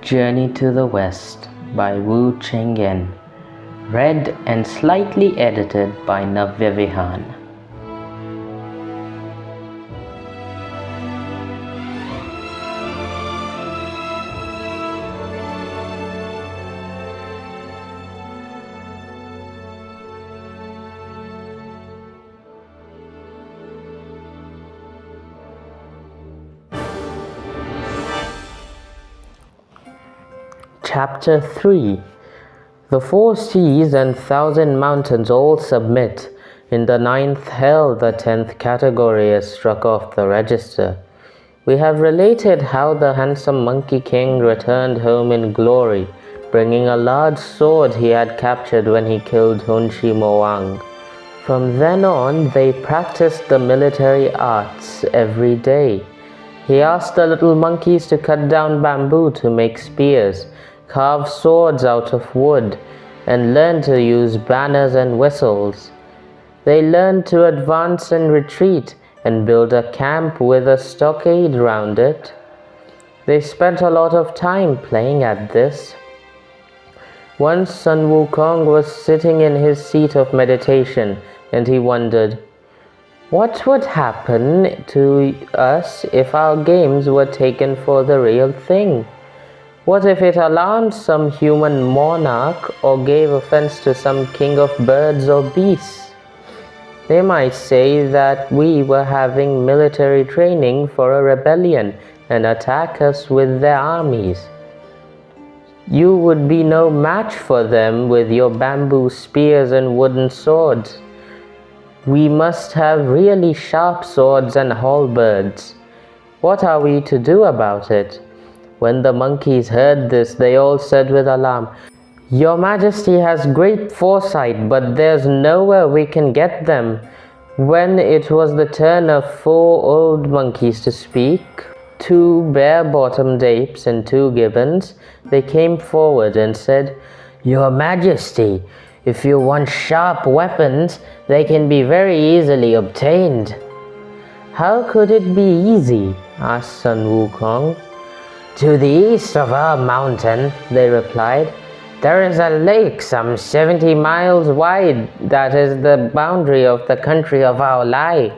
Journey to the West by Wu Chengyan. Read and slightly edited by Navyavihan. Chapter 3. The 4 seas and 1,000 mountains all submit. In the 9th hell, the 10th category is struck off the register. We have related how the handsome Monkey King returned home in glory, bringing a large sword he had captured when he killed Sun Wukong. From then on, they practiced the military arts every day. He asked the little monkeys to cut down bamboo to make spears, carve swords out of wood, and learn to use banners and whistles. They learned to advance and retreat and build a camp with a stockade round it. They spent a lot of time playing at this. Once Sun Wukong was sitting in his seat of meditation, and he wondered, what would happen to us if our games were taken for the real thing? What if it alarmed some human monarch or gave offense to some king of birds or beasts? They might say that we were having military training for a rebellion and attack us with their armies. You would be no match for them with your bamboo spears and wooden swords. We must have really sharp swords and halberds. What are we to do about it? When the monkeys heard this, they all said with alarm, "Your Majesty has great foresight, but there's nowhere we can get them." When it was the turn of 4 old monkeys to speak, 2 bare-bottomed apes and 2 gibbons, they came forward and said, "Your Majesty, if you want sharp weapons, they can be very easily obtained." "How could it be easy?" asked Sun Wukong. "To the east of our mountain," they replied, "there is a lake some 70 miles wide that is the boundary of the country of our Lai.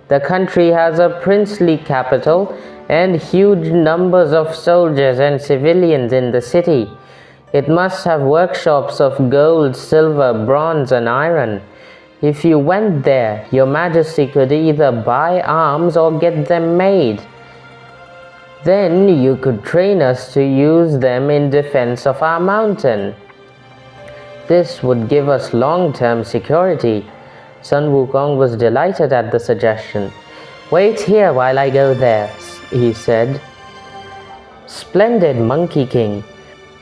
The country has a princely capital and huge numbers of soldiers and civilians in the city. It must have workshops of gold, silver, bronze, and iron. If you went there, your Majesty could either buy arms or get them made. Then you could train us to use them in defense of our mountain. This would give us long-term security." Sun Wukong was delighted at the suggestion. "Wait here while I go there," he said. "Splendid, Monkey King."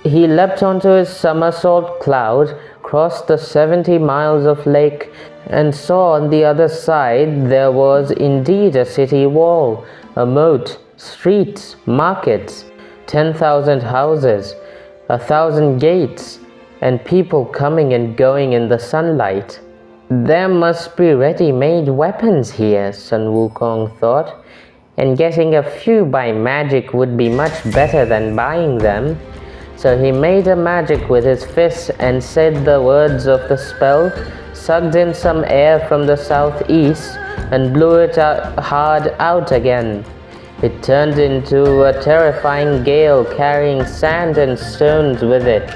He leapt onto his somersault cloud, crossed the 70 miles of lake, and saw on the other side there was indeed a city wall, a moat, streets, markets, 10,000 houses, 1,000 gates, and people coming and going in the sunlight. There must be ready-made weapons here, Sun Wukong thought, and getting a few by magic would be much better than buying them. So he made a magic with his fists and said the words of the spell, sucked in some air from the southeast, and blew it hard out again. It turned into a terrifying gale carrying sand and stones with it.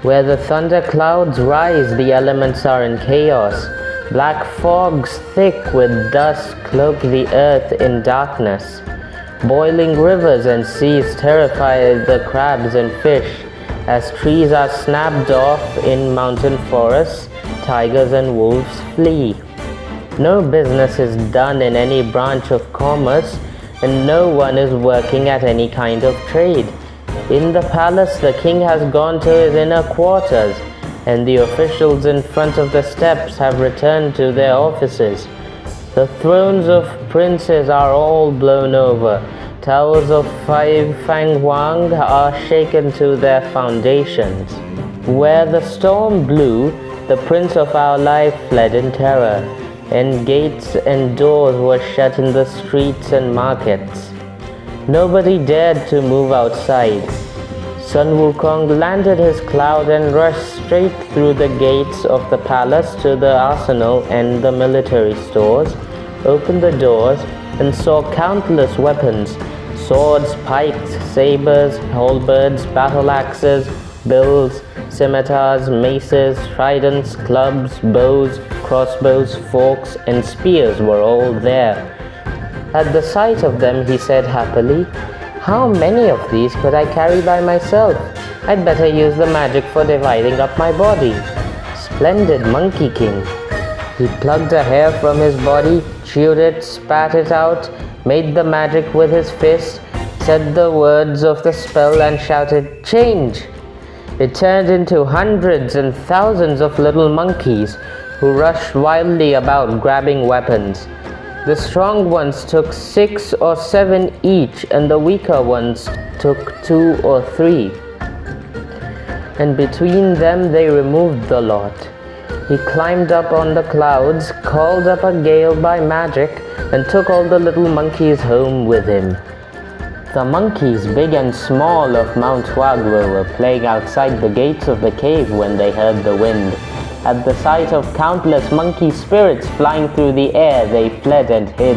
Where the thunder clouds rise, the elements are in chaos. Black fogs thick with dust cloak the earth in darkness. Boiling rivers and seas terrify the crabs and fish. As trees are snapped off in mountain forests, tigers and wolves flee. No business is done in any branch of commerce, and no one is working at any kind of trade. In the palace, the king has gone to his inner quarters, and the officials in front of the steps have returned to their offices. The thrones of princes are all blown over. Towers of Fang Huang are shaken to their foundations. Where the storm blew, the prince of our life fled in terror, and gates and doors were shut in the streets and markets. Nobody dared to move outside. Sun Wukong landed his cloud and rushed straight through the gates of the palace to the arsenal and the military stores, opened the doors, and saw countless weapons: swords, pikes, sabers, halberds, battle axes, bills, scimitars, maces, tridents, clubs, bows, crossbows, forks, and spears were all there. At the sight of them, he said happily, "How many of these could I carry by myself? I'd better use the magic for dividing up my body." Splendid Monkey King! He plucked a hair from his body, chewed it, spat it out, made the magic with his fist, said the words of the spell, and shouted, "Change!" It turned into hundreds and thousands of little monkeys who rushed wildly about grabbing weapons. The strong ones took 6 or 7 each, and the weaker ones took 2 or 3. And between them they removed the lot. He climbed up on the clouds, called up a gale by magic, and took all the little monkeys home with him. The monkeys, big and small, of Mount Wagwo were playing outside the gates of the cave when they heard the wind. At the sight of countless monkey spirits flying through the air, they fled and hid.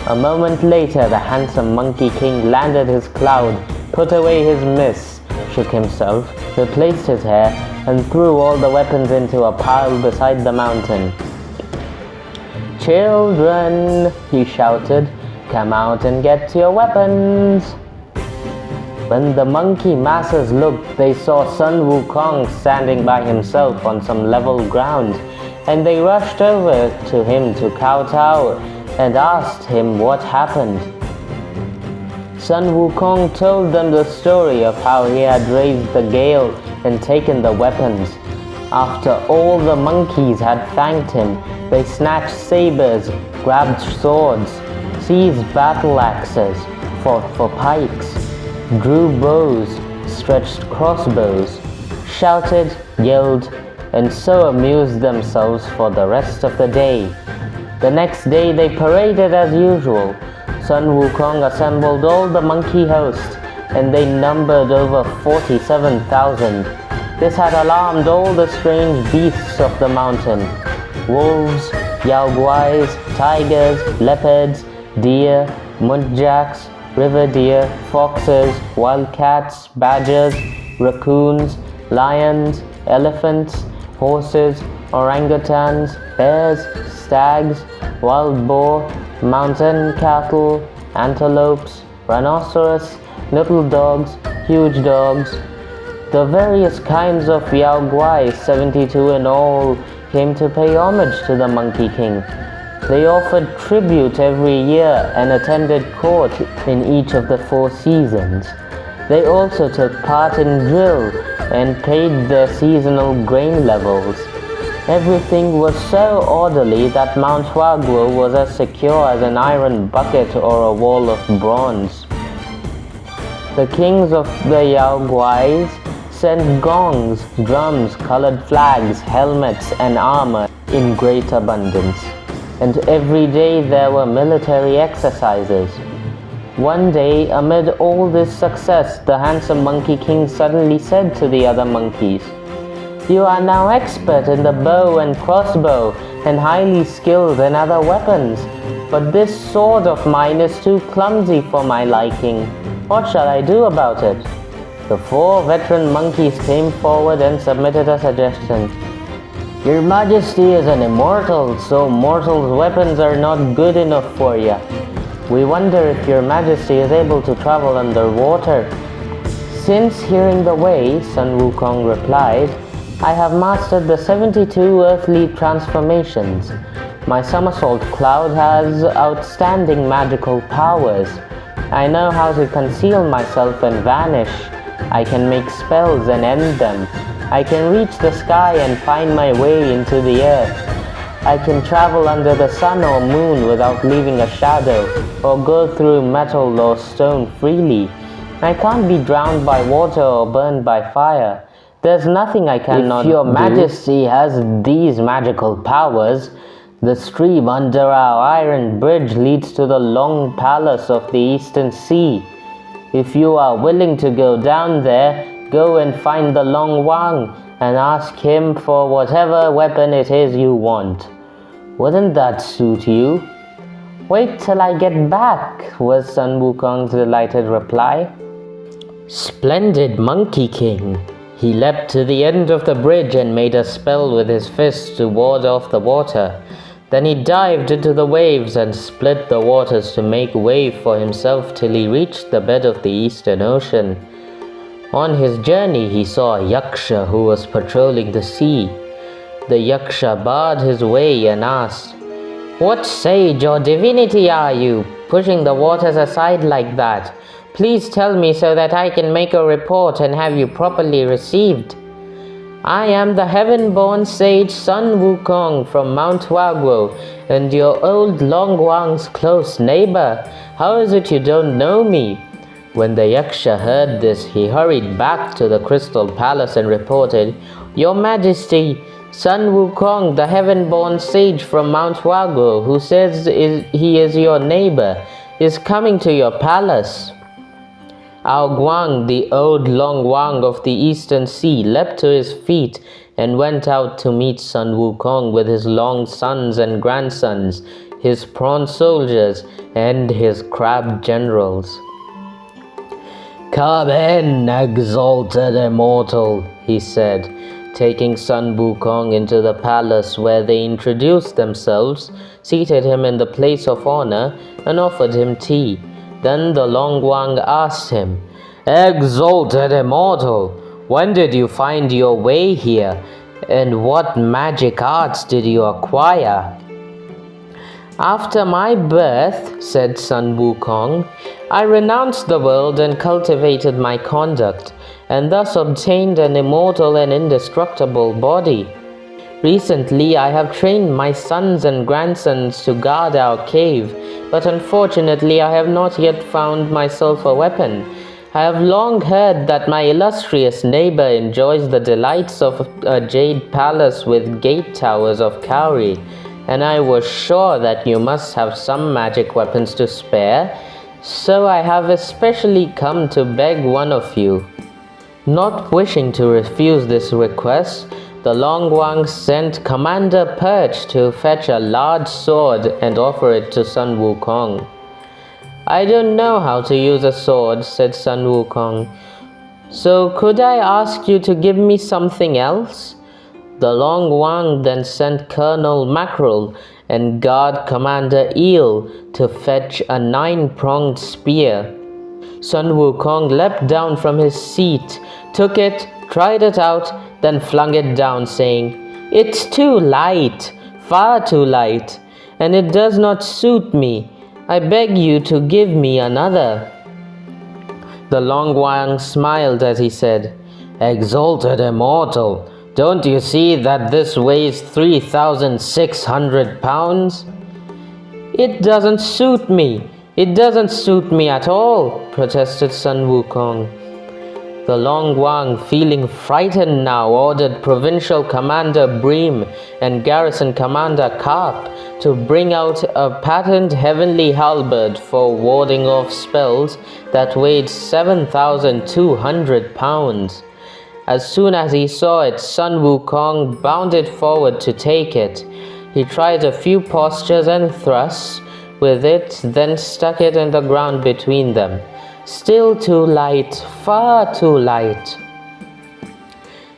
A moment later, the handsome Monkey King landed his cloud, put away his mist, shook himself, replaced his hair, and threw all the weapons into a pile beside the mountain. "Children," he shouted, "come out and get your weapons." When the monkey masses looked, they saw Sun Wukong standing by himself on some level ground, and they rushed over to him to kowtow and asked him what happened. Sun Wukong told them the story of how he had raised the gale and taken the weapons. After all the monkeys had thanked him, they snatched sabers, grabbed swords, seized battle axes, fought for pikes, drew bows, stretched crossbows, shouted, yelled, and so amused themselves for the rest of the day. The next day they paraded as usual. Sun Wukong assembled all the monkey host, and they numbered over 47,000. This had alarmed all the strange beasts of the mountain: wolves, yaoguais, tigers, leopards, deer, muntjacs, river deer, foxes, wildcats, badgers, raccoons, lions, elephants, horses, orangutans, bears, stags, wild boar, mountain cattle, antelopes, rhinoceros, little dogs, huge dogs. The various kinds of yaoguais, 72 in all, came to pay homage to the Monkey King. They offered tribute every year and attended court in each of the 4 seasons. They also took part in drill and paid their seasonal grain levels. Everything was so orderly that Mount Wagwo was as secure as an iron bucket or a wall of bronze. The kings of the yaoguais sent gongs, drums, colored flags, helmets, and armor in great abundance. And every day there were military exercises. One day, amid all this success, the handsome Monkey King suddenly said to the other monkeys, "You are now expert in the bow and crossbow and highly skilled in other weapons, but this sword of mine is too clumsy for my liking. What shall I do about it?" The 4 veteran monkeys came forward and submitted a suggestion. "Your Majesty is an immortal, so mortals' weapons are not good enough for you. We wonder if your Majesty is able to travel underwater." "Since hearing the way," Sun Wukong replied, "I have mastered the 72 earthly transformations. My somersault cloud has outstanding magical powers. I know how to conceal myself and vanish. I can make spells and end them. I can reach the sky and find my way into the earth. I can travel under the sun or moon without leaving a shadow, or go through metal or stone freely. I can't be drowned by water or burned by fire. There's nothing I cannot do. If your Majesty has these magical powers, The stream under our iron bridge leads to the long palace of the Eastern Sea. If you are willing to go down there, go and find the Longwang and ask him for whatever weapon it is you want. Wouldn't that suit you?" "Wait till I get back," was Sun Wukong's delighted reply. "Splendid, Monkey King." He leapt to the end of the bridge and made a spell with his fist to ward off the water. Then he dived into the waves and split the waters to make way for himself till he reached the bed of the Eastern Ocean. On his journey he saw a Yaksha who was patrolling the sea. The Yaksha barred his way and asked, "What sage or divinity are you, pushing the waters aside like that? Please tell me so that I can make a report and have you properly received." "I am the heaven-born sage Sun Wukong from Mount Wagwo, and your old Longwang's close neighbor. How is it you don't know me?" When the Yaksha heard this, he hurried back to the Crystal Palace and reported, "Your Majesty, Sun Wukong, the heaven-born sage from Mount Wagwo, who says he is your neighbor, is coming to your palace." Ao Guang, the old Longwang of the Eastern Sea, leapt to his feet and went out to meet Sun Wukong with his long sons and grandsons, his prawn soldiers, and his crab generals. "Come in, exalted immortal," he said, taking Sun Wukong into the palace, where they introduced themselves, seated him in the place of honor, and offered him tea. Then the Longwang asked him, "Exalted immortal, when did you find your way here, and what magic arts did you acquire?" "After my birth," said Sun Wukong, "I renounced the world and cultivated my conduct, and thus obtained an immortal and indestructible body. Recently I have trained my sons and grandsons to guard our cave, but unfortunately I have not yet found myself a weapon. I have long heard that my illustrious neighbor enjoys the delights of a jade palace with gate towers of cowrie, and I was sure that you must have some magic weapons to spare, so I have especially come to beg one of you." Not wishing to refuse this request, the Longwang sent Commander Perch to fetch a large sword and offer it to Sun Wukong. "I don't know how to use a sword," said Sun Wukong, "so could I ask you to give me something else?" The Longwang then sent Colonel Mackerel and Guard Commander Eel to fetch a 9-pronged spear. Sun Wukong leapt down from his seat, took it, tried it out, then flung it down, saying, "It's too light, far too light, and it does not suit me. I beg you to give me another." The Longwang smiled as he said, "Exalted immortal, don't you see that this weighs 3,600 pounds? "It doesn't suit me. It doesn't suit me at all," protested Sun Wukong. The Longwang, feeling frightened now, ordered Provincial Commander Bream and Garrison Commander Carp to bring out a patent heavenly halberd for warding off spells that weighed 7,200 pounds. As soon as he saw it, Sun Wukong bounded forward to take it. He tried a few postures and thrusts with it, then stuck it in the ground between them. Still too light, far too light.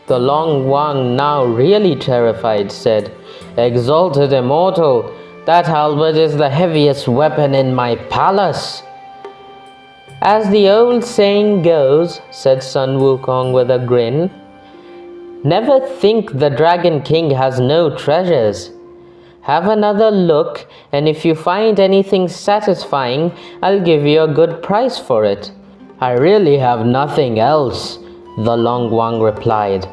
The Longwang, now really terrified, said, "Exalted immortal, that halberd is the heaviest weapon in my palace." "As the old saying goes," said Sun Wukong with a grin, "never think the Dragon King has no treasures. Have another look, and if you find anything satisfying, I'll give you a good price for it." "I really have nothing else," the Longwang replied.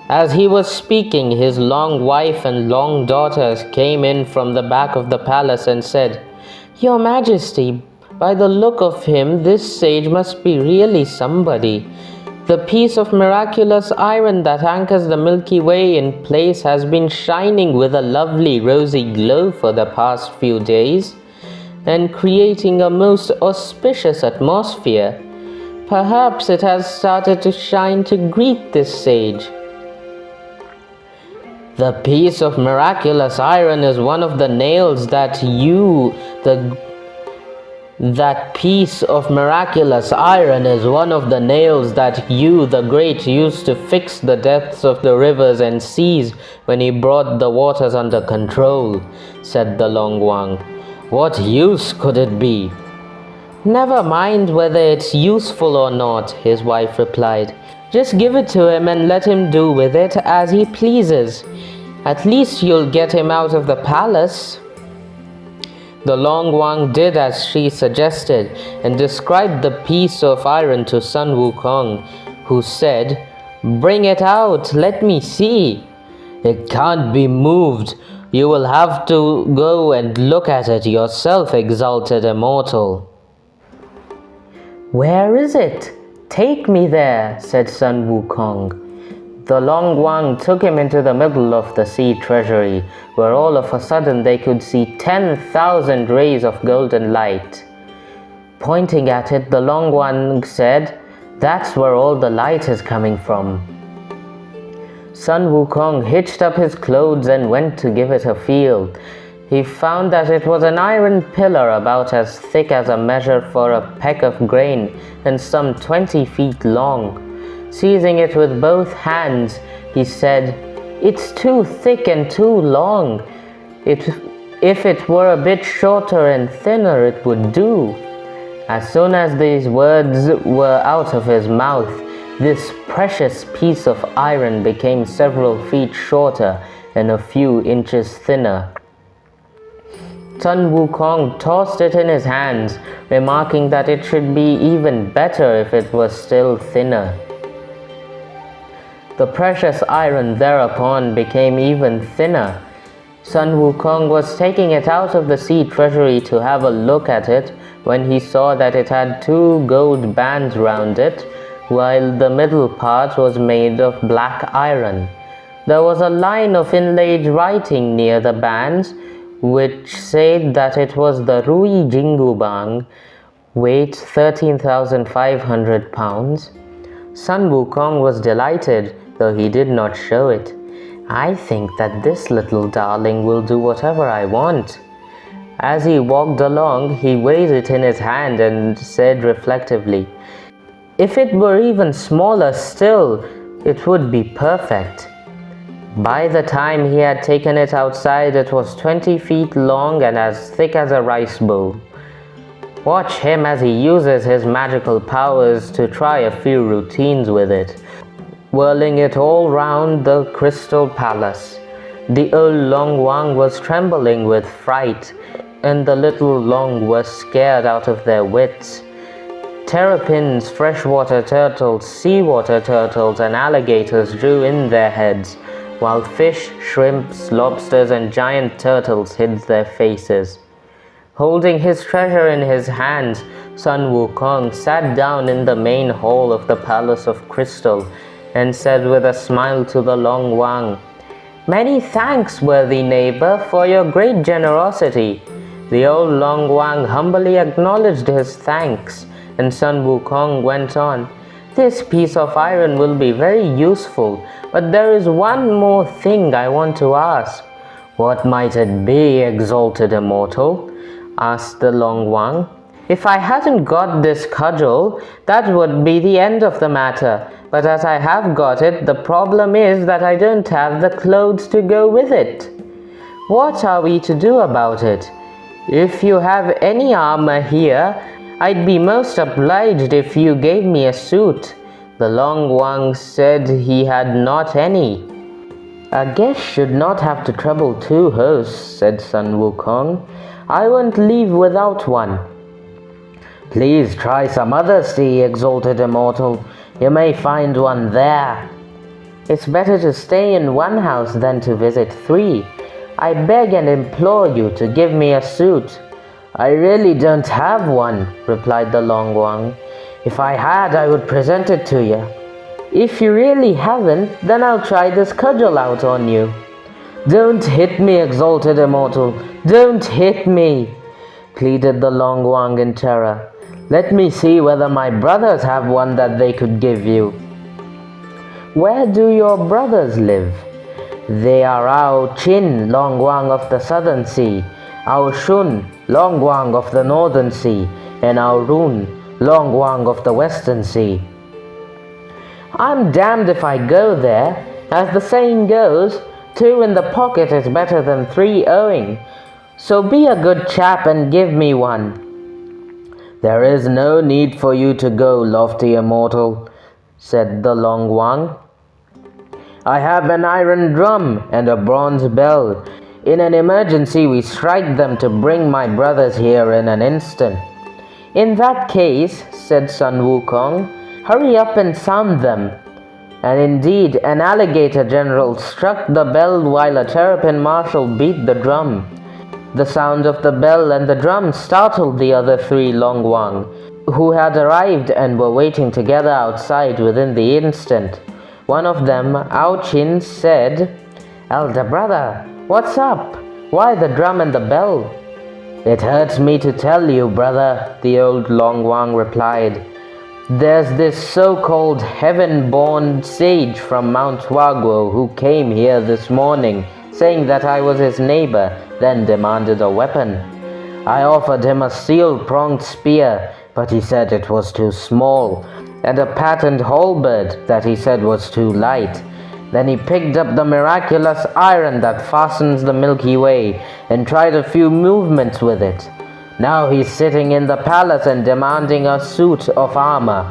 As he was speaking, his long wife and long daughters came in from the back of the palace and said, "Your Majesty, by the look of him, this sage must be really somebody." The piece of miraculous iron that anchors the Milky Way in place has been shining with a lovely rosy glow for the past few days and creating a most auspicious atmosphere. Perhaps it has started to shine to greet this sage. The piece of miraculous iron is one of the nails that piece of miraculous iron is one of the nails that you, the Great, used to fix the depths of the rivers and seas when he brought the waters under control, said the Longwang. What use could it be? Never mind whether it's useful or not, his wife replied. Just give it to him and let him do with it as he pleases. At least you'll get him out of the palace. The Longwang did as she suggested and described the piece of iron to Sun Wukong, who said, Bring it out, let me see. It can't be moved. You will have to go and look at it yourself, exalted immortal. Where is it? Take me there, said Sun Wukong. The Longwang took him into the middle of the sea treasury, where all of a sudden they could see 10,000 rays of golden light. Pointing at it, the Longwang said, That's where all the light is coming from. Sun Wukong hitched up his clothes and went to give it a feel. He found that it was an iron pillar about as thick as a measure for a peck of grain and some 20 feet long. Seizing it with both hands, he said, It's too thick and too long. If it were a bit shorter and thinner, it would do. As soon as these words were out of his mouth, this precious piece of iron became several feet shorter and a few inches thinner. Sun Wukong tossed it in his hands, remarking that it should be even better if it was still thinner. The precious iron thereupon became even thinner. Sun Wukong was taking it out of the sea treasury to have a look at it when he saw that it had 2 gold bands round it, while the middle part was made of black iron. There was a line of inlaid writing near the bands, which said that it was the Rui Jingubang, weight 13,500 pounds. Sun Wukong was delighted, though he did not show it. I think that this little darling will do whatever I want. As he walked along, he weighed it in his hand and said reflectively, If it were even smaller still, it would be perfect. By the time he had taken it outside, it was 20 feet long and as thick as a rice bowl. Watch him as he uses his magical powers to try a few routines with it, whirling it all round the crystal palace. The old Longwang was trembling with fright, and the little Long were scared out of their wits. Terrapins, freshwater turtles, seawater turtles, and alligators drew in their heads, while fish, shrimps, lobsters, and giant turtles hid their faces. Holding his treasure in his hands, Sun Wukong sat down in the main hall of the Palace of Crystal and said with a smile to the Longwang, Many thanks, worthy neighbor, for your great generosity. The old Longwang humbly acknowledged his thanks, and Sun Wukong went on, This piece of iron will be very useful, but there is one more thing I want to ask. What might it be, exalted immortal? Asked the Longwang. If I hadn't got this cudgel, that would be the end of the matter. But as I have got it, the problem is that I don't have the clothes to go with it. What are we to do about it? If you have any armor here, I'd be most obliged if you gave me a suit. The Longwang said he had not any. A guest should not have to trouble 2 hosts, said Sun Wukong. I won't leave without one. Please try some other sea, exalted immortal. You may find one there. It's better to stay in one house than to visit 3. I beg and implore you to give me a suit. I really don't have one, replied the Longwang. If I had, I would present it to you. If you really haven't, then I'll try this cudgel out on you." "Don't hit me, exalted immortal! Don't hit me!" pleaded the Longwang in terror. "Let me see whether my brothers have one that they could give you." "Where do your brothers live?" "They are Ao Chin, Longwang of the southern sea, Ao Shun, Longwang of the northern sea, and Ao Run, Longwang of the western sea." "I'm damned if I go there. As the saying goes, 2 in the pocket is better than 3 owing. So be a good chap and give me one." "There is no need for you to go, lofty immortal," said the Longwang. "I have an iron drum and a bronze bell. In an emergency we strike them to bring my brothers here in an instant." "In that case," said Sun Wukong, "hurry up and sound them." And indeed, an alligator general struck the bell while a terrapin marshal beat the drum. The sound of the bell and the drum startled the other 3 Longwang, who had arrived and were waiting together outside within the instant. One of them, Ao Chin, said, "Elder brother, what's up? Why the drum and the bell?" "It hurts me to tell you, brother," the old Longwang replied. "There's this so-called heaven-born sage from Mount Waguo who came here this morning, saying that I was his neighbor, then demanded a weapon. I offered him a steel-pronged spear, but he said it was too small, and a patent halberd that he said was too light. Then he picked up the miraculous iron that fastens the Milky Way and tried a few movements with it. Now he's sitting in the palace and demanding a suit of armor,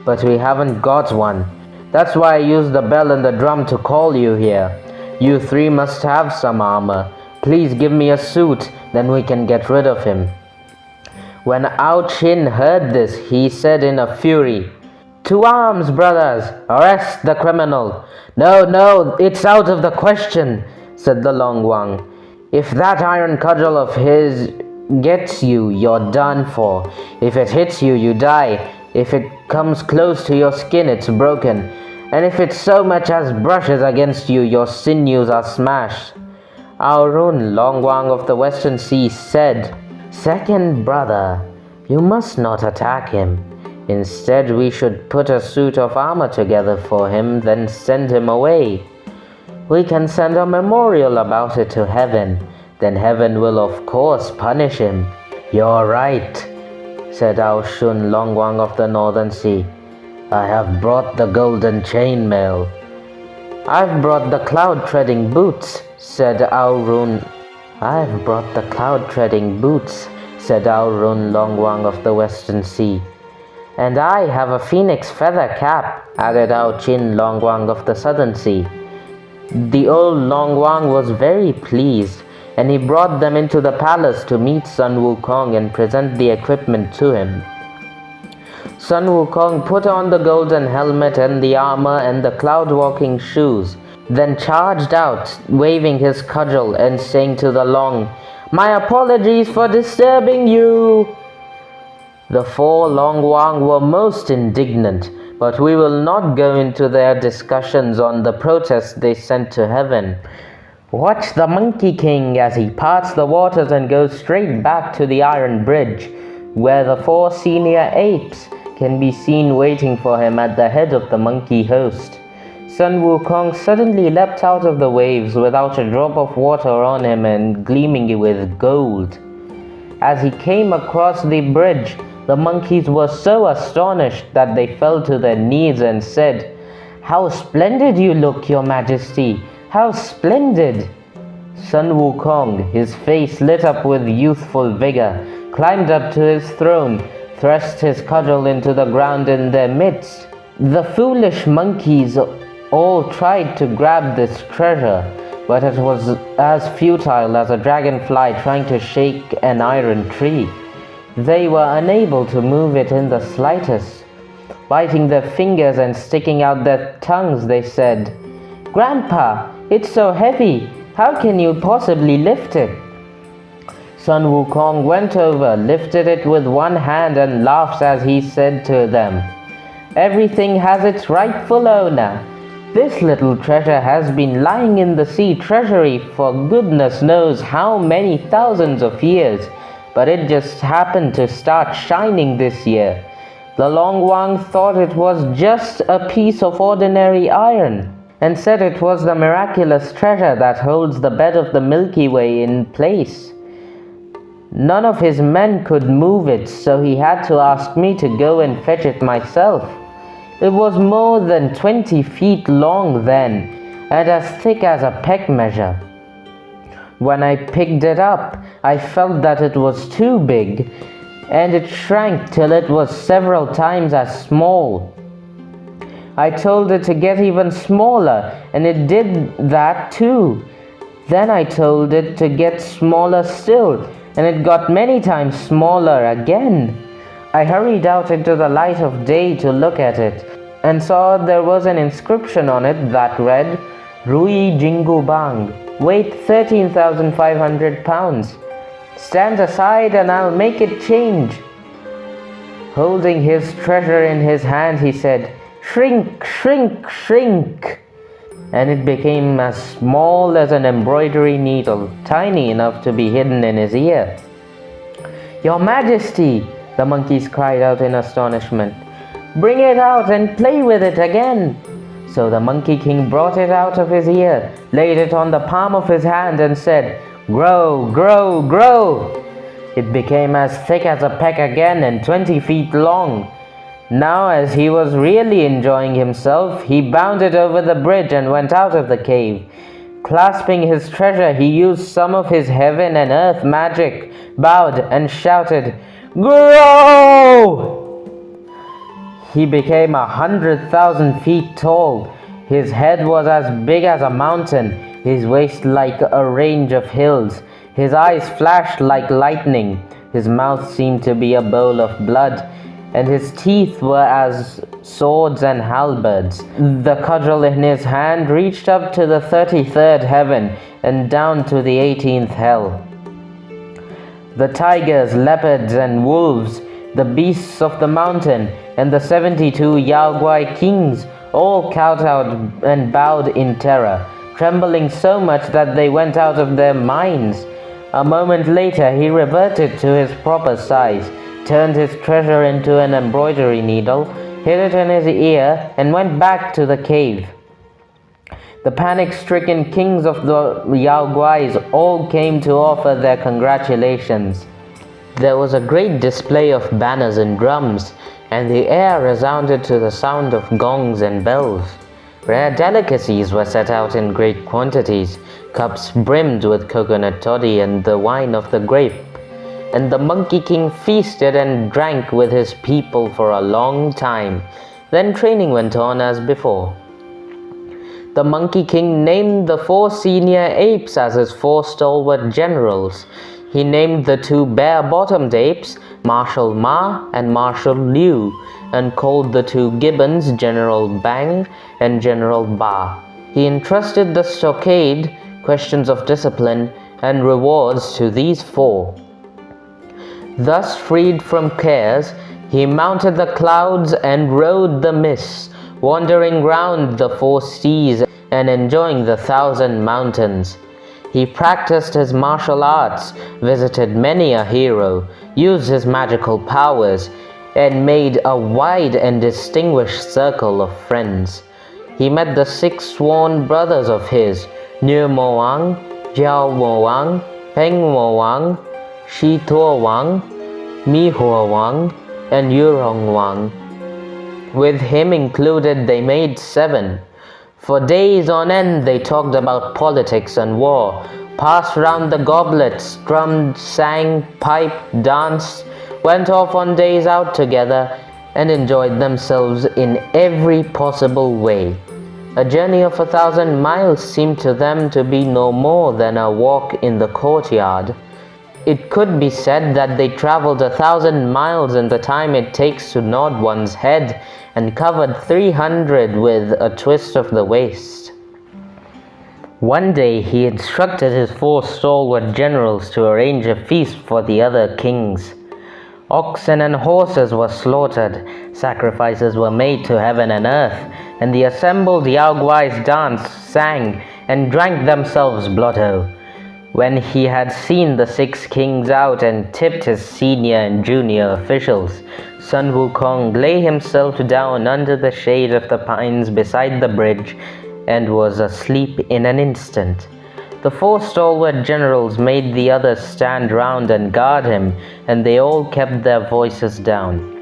but we haven't got one. That's why I used the bell and the drum to call you here. You 3 must have some armor. Please give me a suit, then we can get rid of him." When Ao Chin heard this, he said in a fury, "To arms, brothers! Arrest the criminal!" No, it's out of the question," said the Longwang. "If that iron cudgel of his gets you, you're done for. If it hits you, you die. If it comes close to your skin, it's broken. And if it so much as brushes against you, your sinews are smashed." Ao Run, Longwang of the Western Sea, said, "Second brother, you must not attack him. Instead, we should put a suit of armor together for him, then send him away. We can send a memorial about it to heaven. Then heaven will of course punish him." "You're right," said Ao Shun, Longwang of the Northern Sea. "I have brought the golden chainmail." "I've brought the cloud-treading boots," said Ao Run. "I've brought the cloud-treading boots," said Ao Run, Longwang of the Western Sea. "And I have a phoenix feather cap," added Ao Chin, Longwang of the Southern Sea. The old Longwang was very pleased, and he brought them into the palace to meet Sun Wukong and present the equipment to him. Sun Wukong put on the golden helmet and the armor and the cloud-walking shoes, then charged out, waving his cudgel and saying to the Long, "My apologies for disturbing you." The 4 Longwang were most indignant, but we will not go into their discussions on the protest they sent to heaven. Watch the Monkey King as he parts the waters and goes straight back to the Iron Bridge, where the 4 senior apes can be seen waiting for him at the head of the monkey host. Sun Wukong suddenly leapt out of the waves without a drop of water on him and gleaming with gold. As he came across the bridge, the monkeys were so astonished that they fell to their knees and said, "How splendid you look, your majesty! How splendid!" Sun Wukong, his face lit up with youthful vigor, climbed up to his throne, thrust his cudgel into the ground in their midst. The foolish monkeys all tried to grab this treasure, but it was as futile as a dragonfly trying to shake an iron tree. They were unable to move it in the slightest. Biting their fingers and sticking out their tongues, they said, "Grandpa, it's so heavy. How can you possibly lift it?" Sun Wukong went over, lifted it with one hand and laughed as he said to them, Everything has its rightful owner. This little treasure has been lying in the sea treasury for goodness knows how many thousands of years, but it just happened to start shining this year. The Longwang thought it was just a piece of ordinary iron, and said it was the miraculous treasure that holds the bed of the Milky Way in place. None of his men could move it, so he had to ask me to go and fetch it myself. It was more than 20 feet long then, and as thick as a peck measure. When I picked it up, I felt that it was too big, and it shrank till it was several times as small. I told it to get even smaller, and it did that too. Then I told it to get smaller still, and it got many times smaller again. I hurried out into the light of day to look at it, and saw there was an inscription on it that read, Rui Jingu Bang, weight 13,500 pounds. Stand aside and I'll make it change. Holding his treasure in his hand, he said, Shrink, shrink, shrink. And it became as small as an embroidery needle, tiny enough to be hidden in his ear. Your Majesty, the monkeys cried out in astonishment, bring it out and play with it again. So the Monkey King brought it out of his ear, laid it on the palm of his hand and said, Grow, grow, grow. It became as thick as a peck again and 20 feet long. Now, as he was really enjoying himself, he bounded over the bridge and went out of the cave. Clasping his treasure, he used some of his heaven and earth magic, bowed and shouted, Grow! He became 100,000 feet tall. His head was as big as a mountain, his waist like a range of hills. His eyes flashed like lightning. His mouth seemed to be a bowl of blood, and his teeth were as swords and halberds. The cudgel in his hand reached up to the 33rd heaven and down to the 18th hell. The tigers, leopards, and wolves, the beasts of the mountain, and the 72 Yaoguai kings all kowtowed and bowed in terror, trembling so much that they went out of their minds. A moment later he reverted to his proper size, turned his treasure into an embroidery needle, hid it in his ear, and went back to the cave. The panic-stricken kings of the Yaoguais all came to offer their congratulations. There was a great display of banners and drums, and the air resounded to the sound of gongs and bells. Rare delicacies were set out in great quantities, cups brimmed with coconut toddy and the wine of the grape. And the Monkey King feasted and drank with his people for a long time. Then training went on as before. The Monkey King named the 4 senior apes as his 4 stalwart generals. He named the 2 bare-bottomed apes Marshal Ma and Marshal Liu, and called the 2 gibbons General Bang and General Ba. He entrusted the stockade, questions of discipline, and rewards to these 4. Thus freed from cares, he mounted the clouds and rode the mists, wandering round the 4 seas and enjoying the 1,000 mountains. He practiced his martial arts, visited many a hero, used his magical powers, and made a wide and distinguished circle of friends. He met the 6 sworn brothers of his, Niu Mo Wang, Jiao Mo Wang, Peng Mo Wang, Shi Tuo Wang, Mi Huo Wang, and Yurong Wang. With him included, they made 7. For days on end they talked about politics and war, passed round the goblets, drummed, sang, piped, danced, went off on days out together, and enjoyed themselves in every possible way. A journey of 1,000 miles seemed to them to be no more than a walk in the courtyard. It could be said that they traveled 1,000 miles in the time it takes to nod one's head, and covered 300 with a twist of the waist. One day he instructed his 4 stalwart generals to arrange a feast for the other kings. Oxen and horses were slaughtered, sacrifices were made to heaven and earth, and the assembled Yaoguais danced, sang, and drank themselves blotto. When he had seen the 6 kings out and tipped his senior and junior officials, Sun Wukong lay himself down under the shade of the pines beside the bridge and was asleep in an instant. The 4 stalwart generals made the others stand round and guard him, and they all kept their voices down.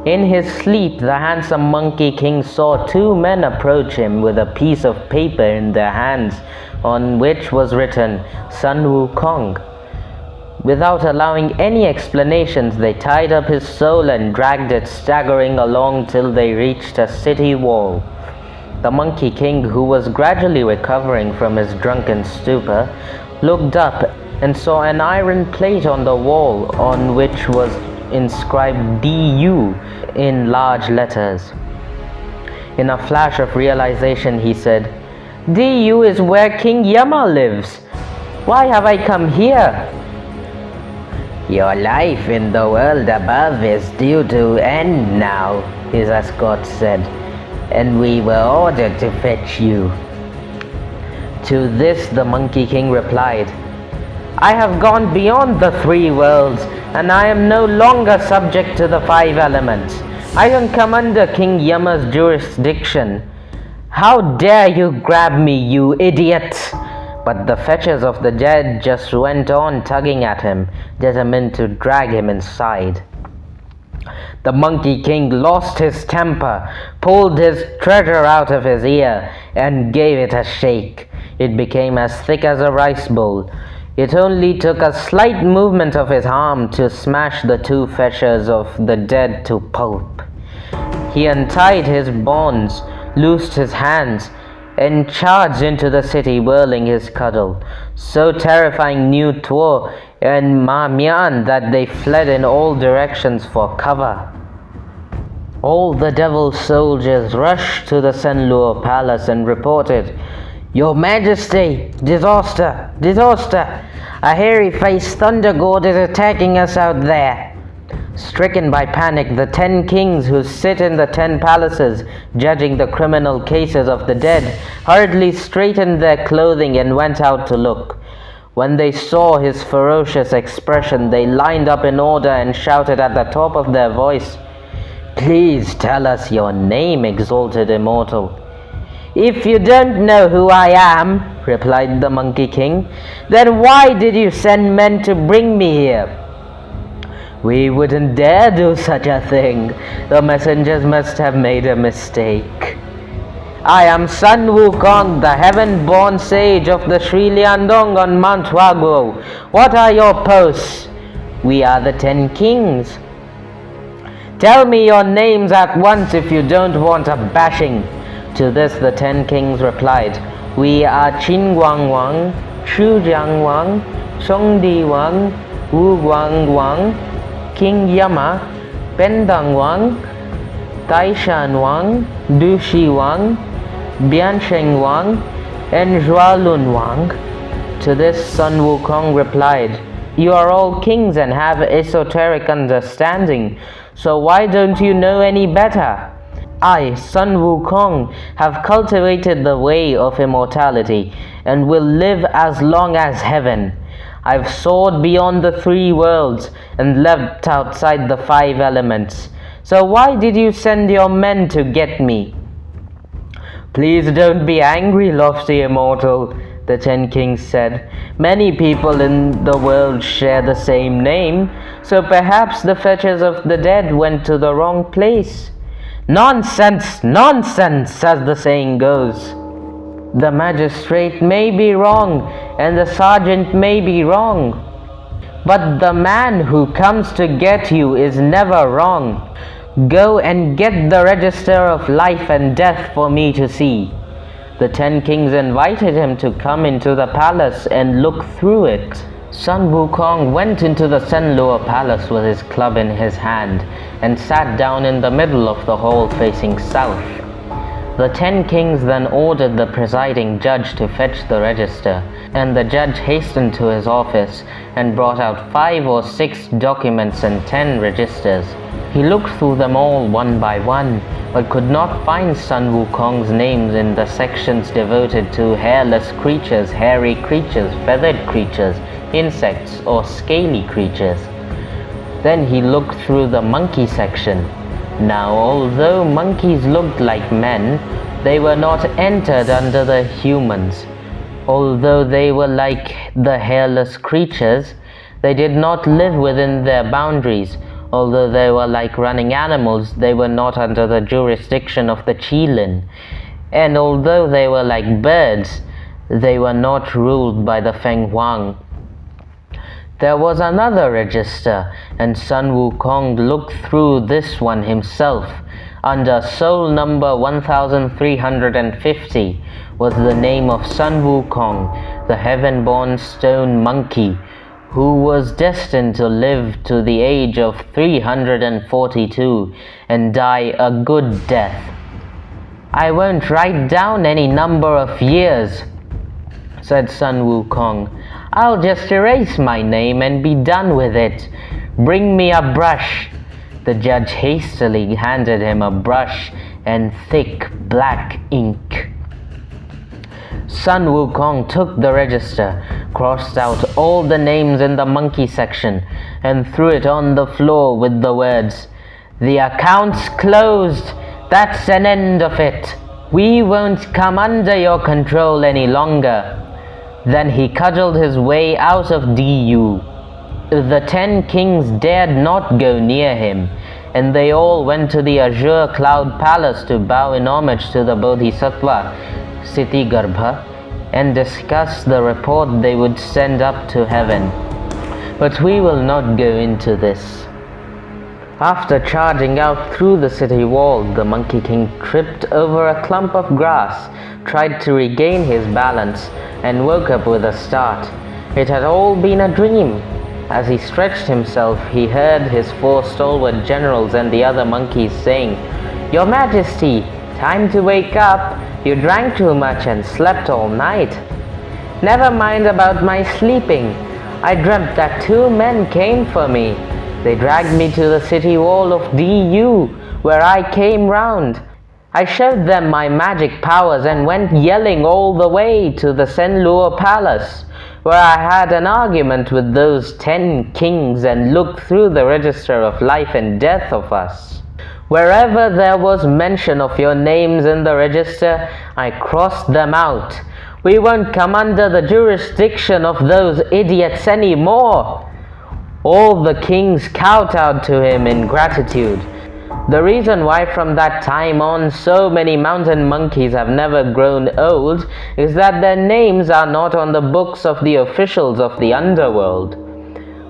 In his sleep, the handsome Monkey King saw 2 men approach him with a piece of paper in their hands on which was written, Sun Wukong. Without allowing any explanations, they tied up his soul and dragged it staggering along till they reached a city wall. The Monkey King, who was gradually recovering from his drunken stupor, looked up and saw an iron plate on the wall on which was inscribed DU in large letters. In a flash of realization, he said, DU is where King Yama lives. Why have I come here? Your life in the world above is due to end now, his escort said, and we were ordered to fetch you. To this the Monkey King replied, I have gone beyond the 3 worlds, and I am no longer subject to the 5 elements. I don't come under King Yama's jurisdiction. How dare you grab me, you idiot! But the fetchers of the dead just went on tugging at him, determined to drag him inside. The Monkey King lost his temper, pulled his treasure out of his ear, and gave it a shake. It became as thick as a rice bowl. It only took a slight movement of his arm to smash the 2 fetchers of the dead to pulp. He untied his bonds, loosed his hands, and charged into the city, whirling his cudgel. So terrifying New Tuo and Ma Mian that they fled in all directions for cover. All the devil's soldiers rushed to the Senluo palace and reported, Your Majesty, disaster, disaster! A hairy-faced thunder god is attacking us out there. Stricken by panic, the 10 kings who sit in the 10 palaces, judging the criminal cases of the dead, hurriedly straightened their clothing and went out to look. When they saw his ferocious expression, they lined up in order and shouted at the top of their voice, Please tell us your name, exalted immortal. If you don't know who I am, replied the Monkey King, then why did you send men to bring me here? We wouldn't dare do such a thing. The messengers must have made a mistake. I am Sun Wukong, the heaven-born sage of the Sri Liandong on Mount Waguo. What are your posts? We are the 10 kings. Tell me your names at once if you don't want a bashing. To this the 10 kings replied, We are Qin Guangwang, Shu Jiangwang, Songdi Wang, Wu Guangwang, King Yama, Pendang Wang, Taishan Wang, Dushi Wang, Biansheng Wang, and Zhualun Wang. To this Sun Wukong replied, You are all kings and have esoteric understanding, so why don't you know any better? I, Sun Wukong, have cultivated the way of immortality and will live as long as heaven. I've soared beyond the 3 worlds and leapt outside the 5 elements. So why did you send your men to get me? Please don't be angry, lofty immortal, the 10 kings said. Many people in the world share the same name, so perhaps the fetchers of the dead went to the wrong place. Nonsense, nonsense, as the saying goes. The magistrate may be wrong, and the sergeant may be wrong, but the man who comes to get you is never wrong. Go and get the register of life and death for me to see. The 10 kings invited him to come into the palace and look through it. Sun Wukong went into the Senluo palace with his club in his hand and sat down in the middle of the hall facing south. The 10 kings then ordered the presiding judge to fetch the register, and the judge hastened to his office and brought out 5 or 6 documents and 10 registers. He looked through them all one by one, but could not find Sun Wukong's names in the sections devoted to hairless creatures, hairy creatures, feathered creatures, insects, or scaly creatures. Then he looked through the monkey section. Now, although monkeys looked like men, they were not entered under the humans. Although they were like the hairless creatures, they did not live within their boundaries. Although they were like running animals, they were not under the jurisdiction of the Qilin. And although they were like birds, they were not ruled by the Feng Huang. There was another register, and Sun Wukong looked through this one himself. Under soul number 1350 was the name of Sun Wukong, the heaven-born stone monkey, who was destined to live to the age of 342 and die a good death. "I won't write down any number of years," said Sun Wukong. "I'll just erase my name and be done with it. Bring me a brush." The judge hastily handed him a brush and thick black ink. Sun Wukong took the register, crossed out all the names in the monkey section, and threw it on the floor with the words, "The account's closed. That's an end of it. We won't come under your control any longer." Then he cudgeled his way out of DU. The 10 kings dared not go near him, and they all went to the Azure Cloud Palace to bow in homage to the Bodhisattva, Sitigarbha, and discuss the report they would send up to heaven. But we will not go into this. After charging out through the city wall, the Monkey King tripped over a clump of grass, tried to regain his balance, and woke up with a start. It had all been a dream. As he stretched himself, he heard his 4 stalwart generals and the other monkeys saying, "Your Majesty, time to wake up. You drank too much and slept all night." "Never mind about my sleeping. I dreamt that 2 men came for me. They dragged me to the city wall of DU, where I came round. I showed them my magic powers and went yelling all the way to the Senluo Palace, where I had an argument with those 10 kings and looked through the register of life and death of us. Wherever there was mention of your names in the register, I crossed them out. We won't come under the jurisdiction of those idiots anymore." All the kings kowtowed to him in gratitude. The reason why from that time on so many mountain monkeys have never grown old is that their names are not on the books of the officials of the underworld.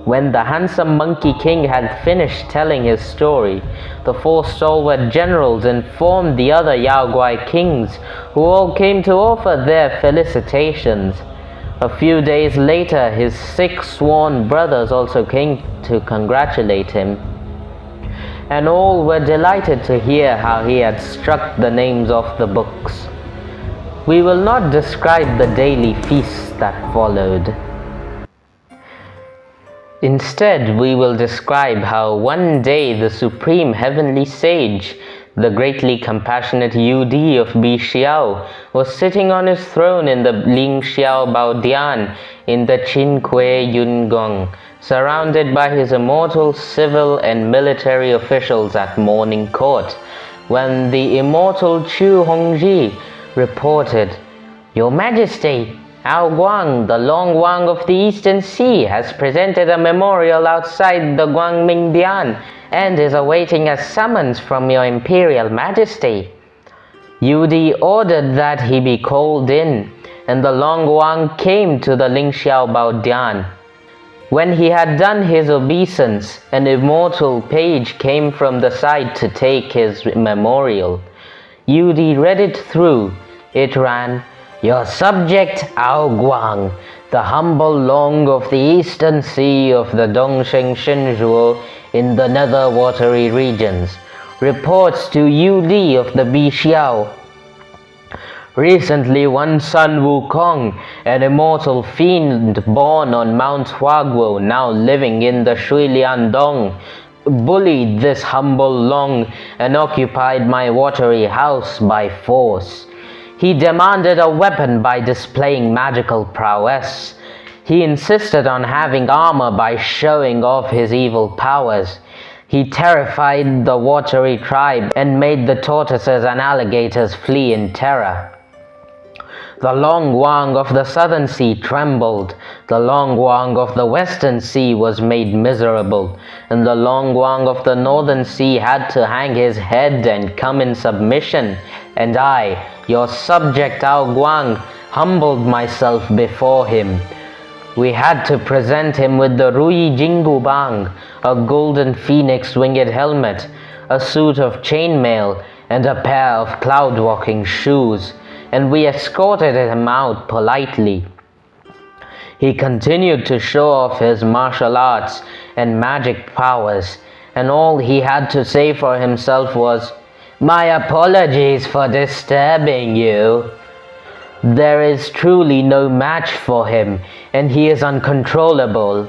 When the handsome Monkey King had finished telling his story, the 4 stalwart generals informed the other Yaoguai kings, who all came to offer their felicitations. A few days later, his 6 sworn brothers also came to congratulate him, and all were delighted to hear how he had struck the names off the books. We will not describe the daily feasts that followed. Instead, we will describe how one day the supreme heavenly sage, the greatly compassionate Yudi of Bixiao, was sitting on his throne in the Lingxiao Baodian in the Qinque Yungong, surrounded by his immortal civil and military officials at morning court, when the immortal Chu Hongji reported, "Your Majesty, Ao Guang, the Longwang of the Eastern Sea, has presented a memorial outside the Guangmingdian and is awaiting a summons from your Imperial Majesty." Yudi ordered that he be called in, and the Longwang came to the Lingxiao Baodian. When he had done his obeisance, an immortal page came from the side to take his memorial. Yudi read it through. It ran, "Your subject Ao Guang, the humble Long of the Eastern Sea of the Dongsheng Shenzhuo in the nether watery regions, reports to Yu Li of the Bixiao Recently, one Sun Wukong, an immortal fiend born on Mount Huaguo, now living in the Shui Liandong, bullied this humble Long and occupied my watery house by force. He demanded a weapon by displaying magical prowess. He insisted on having armor by showing off his evil powers. He terrified the watery tribe and made the tortoises and alligators flee in terror. The Longwang of the southern sea trembled, the Longwang of the western sea was made miserable, and the Longwang of the northern sea had to hang his head and come in submission, and I, your subject Ao Guang, humbled myself before him. We had to present him with the Rui Jingu Bang, a golden phoenix winged helmet, a suit of chainmail, and a pair of cloud-walking shoes, and we escorted him out politely. He continued to show off his martial arts and magic powers, and all he had to say for himself was, "My apologies for disturbing you." There is truly no match for him, and he is uncontrollable.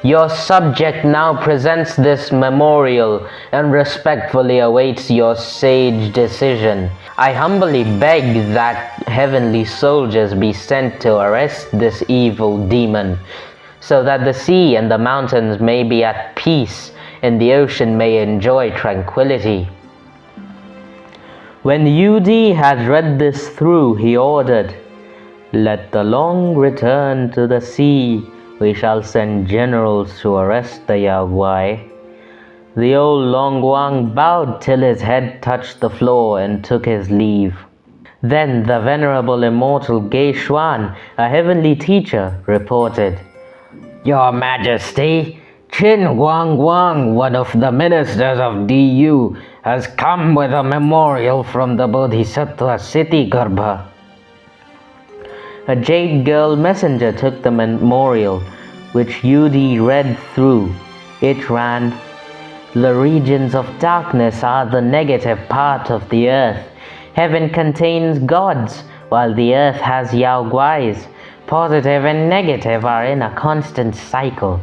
Your subject now presents this memorial and respectfully awaits your sage decision. I humbly beg that heavenly soldiers be sent to arrest this evil demon, so that the sea and the mountains may be at peace and the ocean may enjoy tranquility. When Yudi had read this through, he ordered, "Let the Long return to the sea. We shall send generals to arrest the Yao Guai." The old Longwang bowed till his head touched the floor and took his leave. Then the venerable immortal Gei Xuan, a heavenly teacher, reported, "Your Majesty, Qin Guangguang, one of the ministers of DU, has come with a memorial from the Bodhisattva city Garbha." A jade girl messenger took the memorial, which Yudi read through. It ran, "The regions of darkness are the negative part of the earth. Heaven contains gods, while the earth has Yao Guais. Positive and negative are in a constant cycle.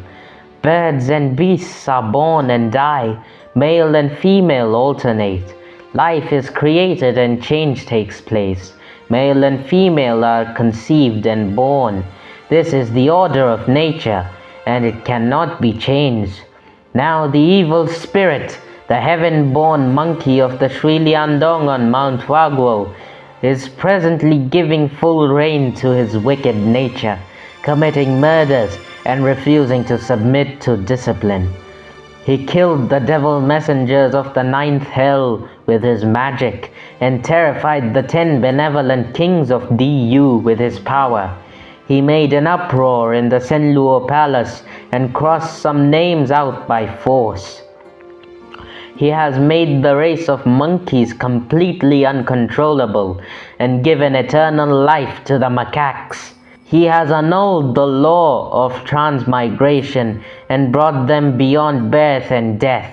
Birds and beasts are born and die. Male and female alternate. Life is created and change takes place. Male and female are conceived and born. This is the order of nature, and it cannot be changed. Now the evil spirit, the heaven-born monkey of the Shui Liandong on Mount Huaguo, is presently giving full rein to his wicked nature, committing murders and refusing to submit to discipline. He killed the devil messengers of the ninth hell with his magic and terrified the 10 benevolent kings of DU with his power. He made an uproar in the Senluo Palace and crossed some names out by force. He has made the race of monkeys completely uncontrollable and given eternal life to the macaques. He has annulled the law of transmigration and brought them beyond birth and death.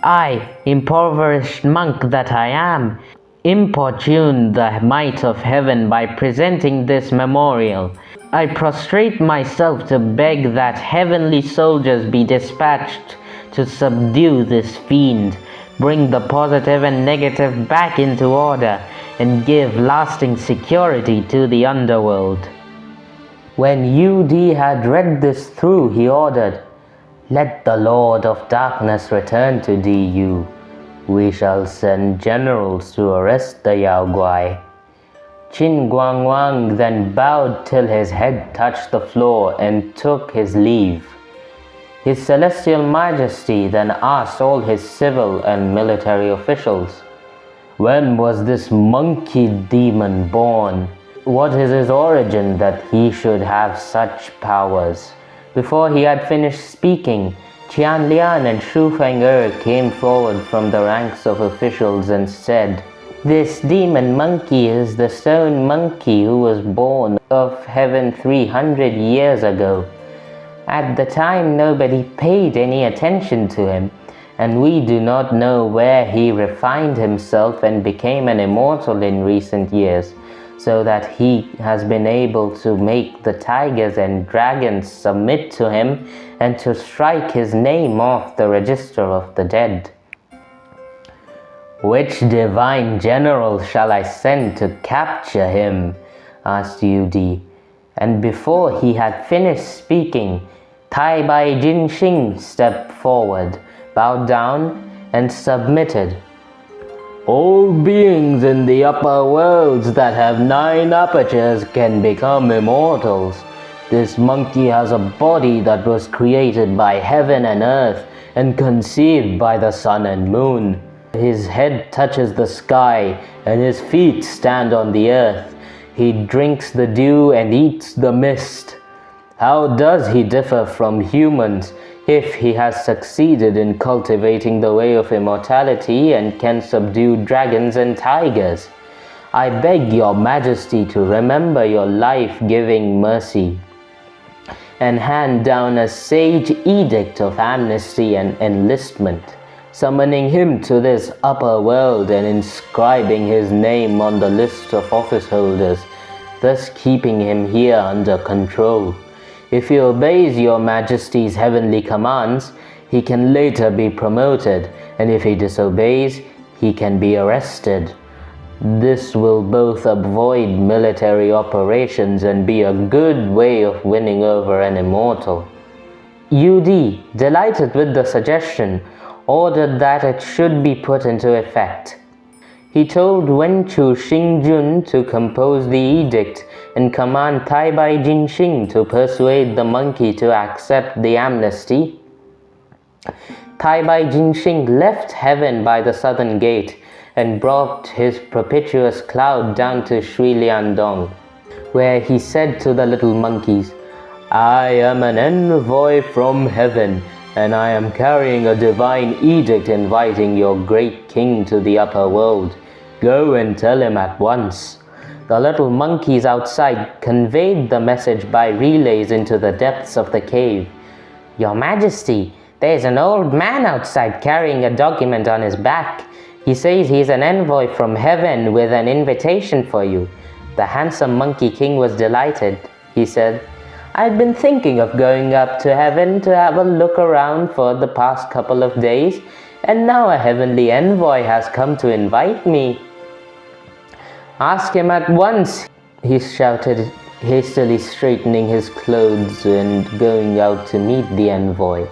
I, impoverished monk that I am, importune the might of heaven by presenting this memorial. I prostrate myself to beg that heavenly soldiers be dispatched to subdue this fiend, bring the positive and negative back into order, and give lasting security to the underworld." When Yudi had read this through, he ordered, "Let the Lord of Darkness return to DU. We shall send generals to arrest the Yao Guai." Qin Guangguang then bowed till his head touched the floor and took his leave. His Celestial Majesty then asked all his civil and military officials, "When was this monkey demon born? What is his origin that he should have such powers?" Before he had finished speaking, Qian Lian and Shu Feng-er came forward from the ranks of officials and said, "This demon monkey is the stone monkey who was born of heaven 300 years ago. At the time, nobody paid any attention to him, and we do not know where he refined himself and became an immortal in recent years, so that he has been able to make the tigers and dragons submit to him and to strike his name off the register of the dead. Which divine general shall I send to capture him? Asked Yudi. And before he had finished speaking, Tai Bai Jinxing stepped forward, bowed down, and submitted. All beings in the upper worlds that have 9 apertures can become immortals. This monkey has a body that was created by heaven and earth and conceived by the sun and moon. His head touches the sky and his feet stand on the earth. He drinks the dew and eats the mist. How does he differ from humans if he has succeeded in cultivating the way of immortality and can subdue dragons and tigers? I beg your majesty to remember your life-giving mercy and hand down a sage edict of amnesty and enlistment, summoning him to this upper world and inscribing his name on the list of office holders, thus keeping him here under control. If he obeys your majesty's heavenly commands, he can later be promoted, and if he disobeys, he can be arrested. This will both avoid military operations and be a good way of winning over an immortal. Yudi, delighted with the suggestion, ordered that it should be put into effect. He told Wenchu Xingjun to compose the edict and command Tai Bai Jinxing to persuade the monkey to accept the amnesty. Tai Bai Jinxing left heaven by the southern gate and brought his propitious cloud down to Shui Liandong, where he said to the little monkeys, I am an envoy from heaven, and I am carrying a divine edict inviting your great king to the upper world. Go and tell him at once. The little monkeys outside conveyed the message by relays into the depths of the cave. Your Majesty, there is an old man outside carrying a document on his back. He says he is an envoy from heaven with an invitation for you. The handsome monkey king was delighted. He said, I'd been thinking of going up to heaven to have a look around for the past couple of days, and now a heavenly envoy has come to invite me. Ask him at once, he shouted, hastily straightening his clothes and going out to meet the envoy.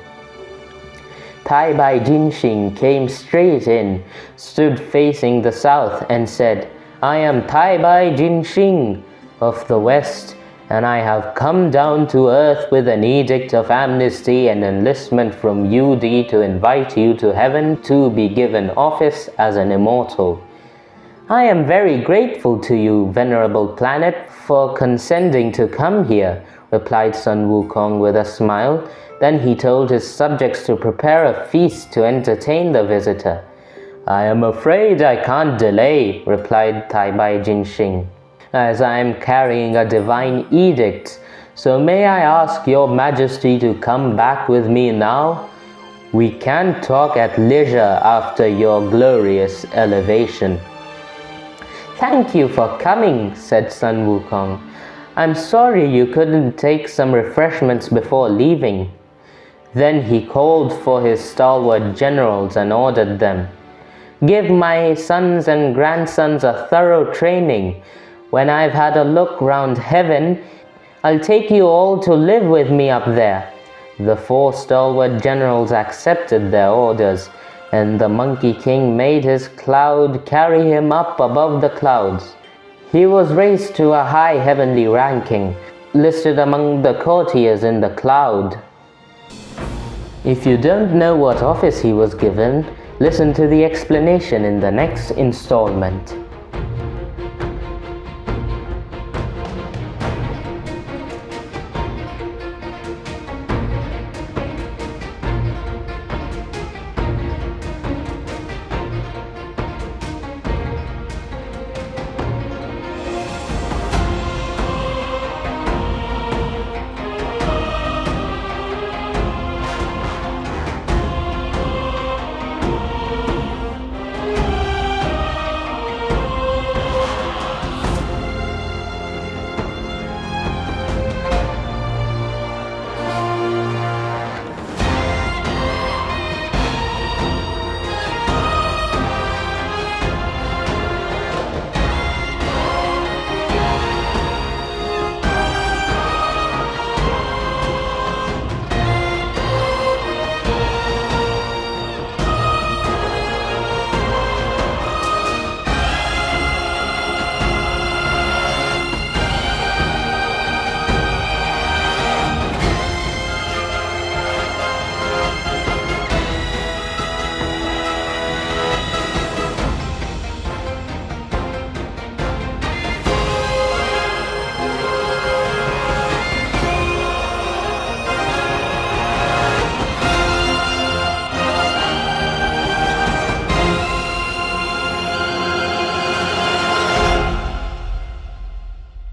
Tai Bai Jinxing came straight in, stood facing the south, and said, I am Tai Bai Jinxing of the west, and I have come down to earth with an edict of amnesty and enlistment from Yudi to invite you to heaven to be given office as an immortal. I am very grateful to you, venerable planet, for consenting to come here, replied Sun Wukong with a smile. Then he told his subjects to prepare a feast to entertain the visitor. I am afraid I can't delay, replied Tai Bai Jinxing, as I am carrying a divine edict. So may I ask your majesty to come back with me now? We can talk at leisure after your glorious elevation. Thank you for coming, said Sun Wukong. I'm sorry you couldn't take some refreshments before leaving. Then he called for his stalwart generals and ordered them, Give my sons and grandsons a thorough training. When I've had a look round heaven, I'll take you all to live with me up there. The 4 stalwart generals accepted their orders, and the Monkey King made his cloud carry him up above the clouds. He was raised to a high heavenly ranking, listed among the courtiers in the cloud. If you don't know what office he was given, listen to the explanation in the next installment.